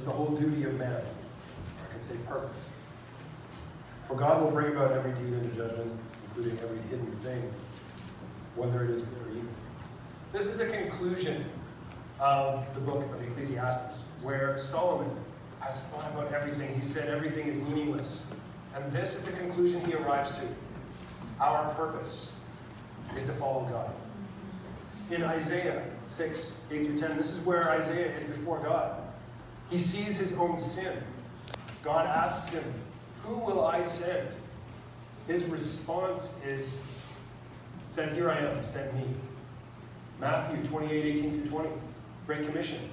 the whole duty of man. Or I can say purpose. For God will bring about every deed into judgment, including every hidden thing, whether it is good or evil. This is the conclusion of the book of Ecclesiastes, where Solomon has thought about everything. He said everything is meaningless. And this is the conclusion he arrives to. Our purpose is to follow God. In Isaiah 6, 8 through 10, this is where Isaiah is before God. He sees his own sin. God asks him, "Who will I send?" His response is, "Send, here I am, send me." Matthew 28, 18 through 20, Great Commission.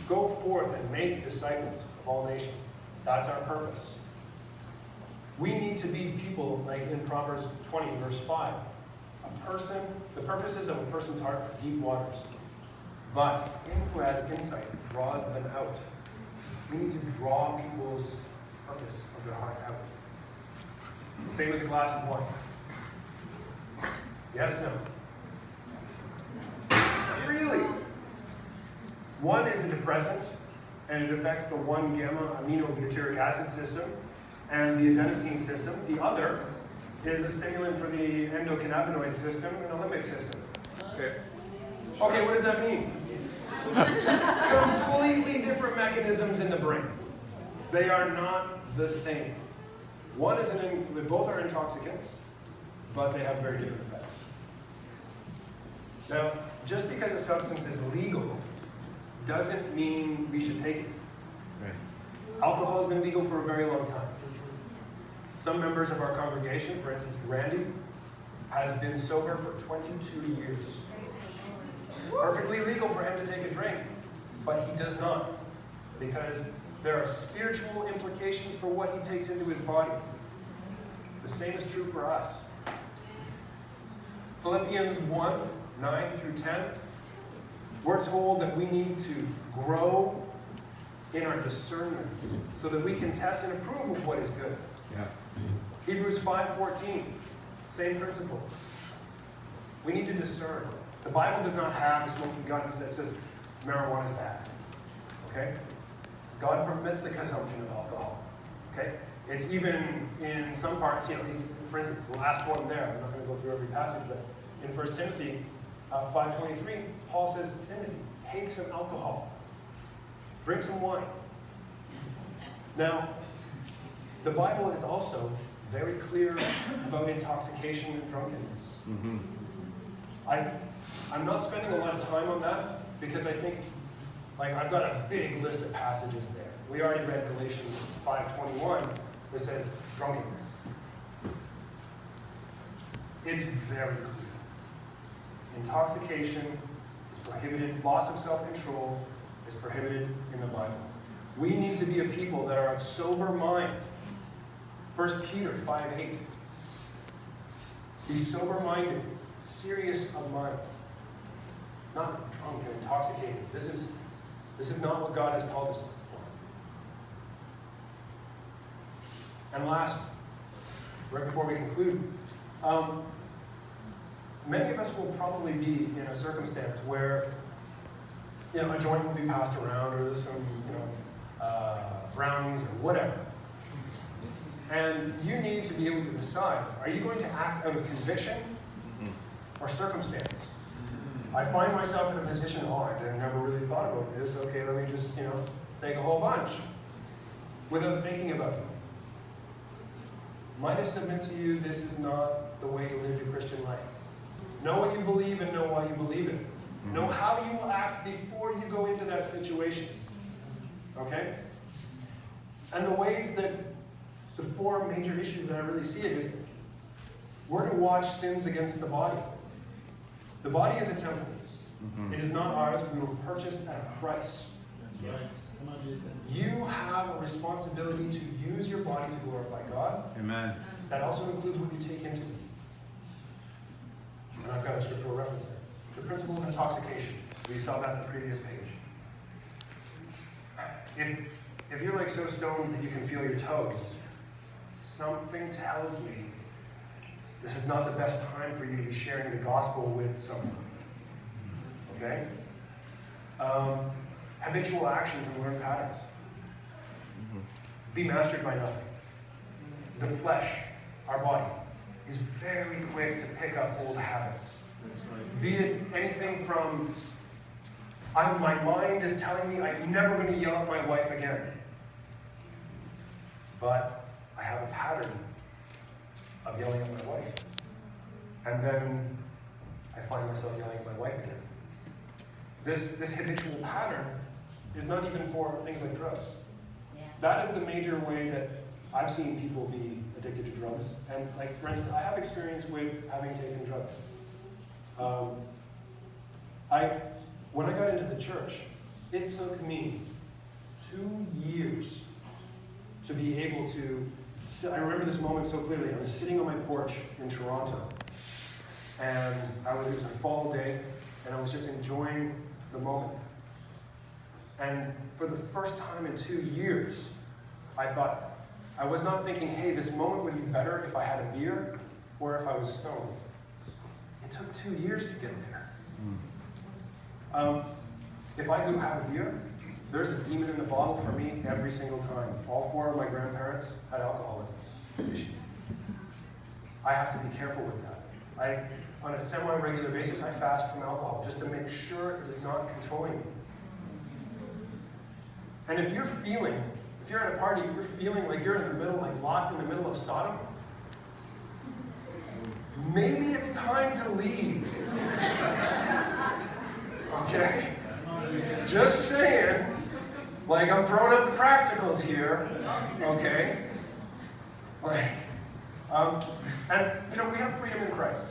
Go forth and make disciples of all nations. That's our purpose. We need to be people like in Proverbs 20, verse 5. The purposes of a person's heart are deep waters, but him who has insight draws them out. We need to draw people's purpose of their heart out. Same as a glass of wine. Yes, no? Really? One is a depressant, and it affects the 1-gamma-aminobutyric acid system and the adenosine system. The other is a stimulant for the endocannabinoid system and the limbic system. Okay, what does that mean? Completely different mechanisms in the brain. They are not the same. Both are intoxicants, but they have very different effects. Now, just because a substance is legal doesn't mean we should take it. Right. Alcohol has been legal for a very long time. Some members of our congregation, for instance, Randy, has been sober for 22 years. Perfectly legal for him to take a drink, but he does not, because there are spiritual implications for what he takes into his body. The same is true for us. Philippians 1, 9 through 10, we're told that we need to grow in our discernment so that we can test and approve of what is good. Yeah. Hebrews 5:14, same principle. We need to discern. The Bible does not have a smoking gun that says marijuana is bad. Okay? God permits the consumption of alcohol. Okay? It's even in some parts, for instance, the last one there, I'm not going to go through every passage, but in 1 Timothy 5:23, Paul says, Timothy, take some alcohol. Drink some wine. Now, the Bible is also very clear about intoxication and drunkenness. Mm-hmm. I'm not spending a lot of time on that because I think, I've got a big list of passages there. We already read Galatians 5:21 that says drunkenness. It's very clear. Intoxication is prohibited. Loss of self-control is prohibited in the Bible. We need to be a people that are of sober mind. 1 Peter 5:8. Be sober-minded, serious of mind. Not drunk and intoxicated. This is not what God has called us for. And last, right before we conclude, many of us will probably be in a circumstance where, a joint will be passed around, or there's some, brownies or whatever. And you need to be able to decide, are you going to act out of conviction or circumstance? I find myself in a position, I never really thought about this. Okay, let me just, take a whole bunch without thinking about it. Might I submit to you, this is not the way to live your Christian life. Know what you believe and know why you believe it. Know how you will act before you go into that situation. Okay? And the ways that the four major issues that I really see it is, we're to watch sins against the body. The body is a temple. It is not ours. We were purchased at a price. That's right. Come on, Jason. You have a responsibility to use your body to glorify God. Amen. That also includes what you take into it. And I've got a scriptural reference there. The principle of intoxication. We saw that in the previous page. If you're so stoned that you can feel your toes, something tells me this is not the best time for you to be sharing the gospel with someone. Okay? Habitual actions and learned patterns. be mastered by nothing. The flesh, our body, is very quick to pick up old habits. Be it anything from, my mind is telling me I'm never going to yell at my wife again. But I have a pattern of yelling at my wife. And then I find myself yelling at my wife again. This habitual pattern is not even for things like drugs. Yeah. That is the major way that I've seen people be addicted to drugs. And like, for instance, I have experience with having taken drugs. When I got into the church, it took me 2 years to be able to I remember this moment so clearly. I was sitting on my porch in Toronto, and it was a fall day, and I was just enjoying the moment. And for the first time in 2 years, I was not thinking, hey, this moment would be better if I had a beer or if I was stoned. It took 2 years to get there. If I do have a beer, there's a demon in the bottle for me every single time. All 4 of my grandparents had alcoholism issues. I have to be careful with that. On a semi-regular basis, I fast from alcohol just to make sure it is not controlling me. And if you're at a party, you're feeling like you're in the middle, like Lot in the middle of Sodom, maybe it's time to leave. Okay? Just saying. Like, I'm throwing out the practicals here. Okay? And, we have freedom in Christ.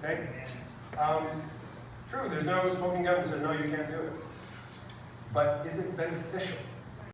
Okay? True, there's no smoking gun that says, no, you can't do it. But is it beneficial?